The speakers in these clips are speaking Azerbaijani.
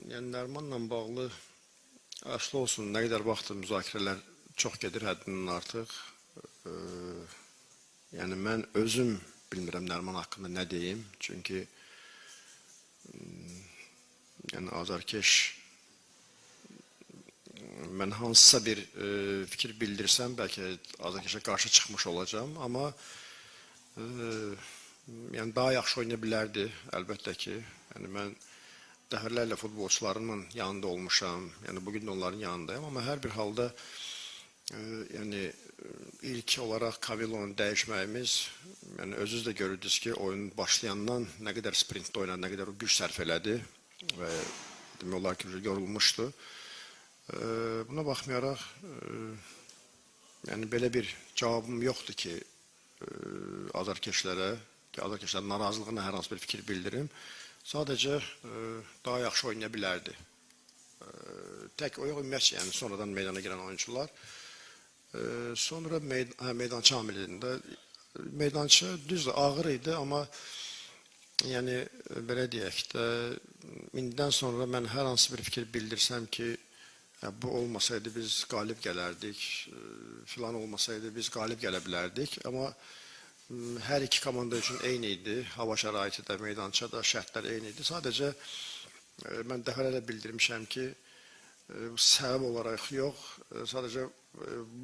Yəni Nərimanla bağlı aslı olsun, nə qədər vaxtdır müzakirələr çox gedir, həddindən artıq. Yəni mən özüm bilmirəm Nəriman haqqında nə deyim. Çünki yəni azarkeş mən hansısa bir fikir bildirsəm, bəlkə azarkeşə qarşı çıxmış olacağım, amma yəni daha yaxşı oynaya bilərdi, əlbəttə ki. Yəni mən dəfələrlə futbolçularımın yanında olmuşam, yəni bugün də onların yanındayım, amma hər bir halda yəni ilk olaraq Kavilonu dəyişməyimiz, yəni özünüz də görürdünüz ki, oyun başlayandan nə qədər sprintdə oynadı, nə qədər o güc sərf elədi və demək olar ki, yorulmuşdu. Buna baxmayaraq, yəni belə bir cavabım yoxdur ki, azarkeşlərin narazılığına hər hansı bir fikir bildirim. Sadəcə daha yaxşı oynaya bilərdi. Tək o yox, ümumiyyətcə, yəni sonradan meydana girən oyuncular. Sonra meydançı amilində, meydançı düzdür, ağır idi, amma yəni belə deyək də, indidən sonra mən hər hansı bir fikir bildirsəm ki, bu olmasaydı biz qalib gələrdik, filan olmasaydı biz qalib gələ bilərdik, amma hər iki komanda üçün eyni idi, hava şəraiti də, meydança da, şərtlər eyni idi. Sadəcə mən dəfələrlə bildirmişəm ki, səbəb olaraq yox, sadəcə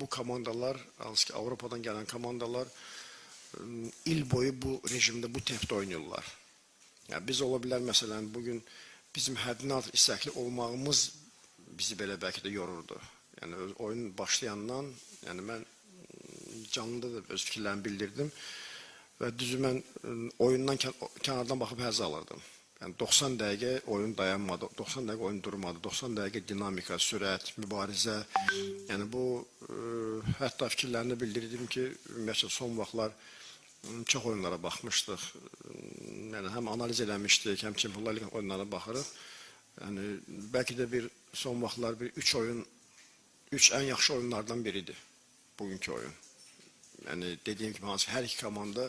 bu komandalar, hansı ki Avropadan gələn komandalar il boyu bu rejimdə, bu tempdə oynayırlar. Yəni biz ola bilər, məsələn, bugün bizim həddindən artıq istəkli olmağımız bizi belə bəlkə də yorurdu. Yəni oyun başlayandan, yəni mən canlıda da öz fikirlərimi bildirdim və düzü mən oyundan kənardan baxıb həzz alırdım. Yəni 90 dəqiqə oyun dayanmadı, 90 dəqiqə oyun durmadı, 90 dəqiqə dinamika, sürət, mübarizə. Yəni bu hətta fikirlərini bildirdim ki, ümumiyyətlə son vaxtlar çox oyunlara baxmışdıq. Yəni həm analiz eləmişdik, həm Çempionlar Liqası oyunlarına baxırıq. Yəni bəlkə də bir son vaxtlar bir 3 ən yaxşı oyunlardan biridir bugünkü oyun. Yəni dediyim kimi hansı hər iki komanda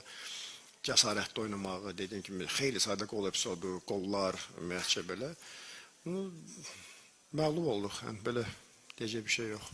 cəsarətli oynamağı, dediyim kimi xeyli sayda qol episodu, qollar, ümumiyyətcə belə. Məğlub olduq, yəni belə deyəcək bir şey yox.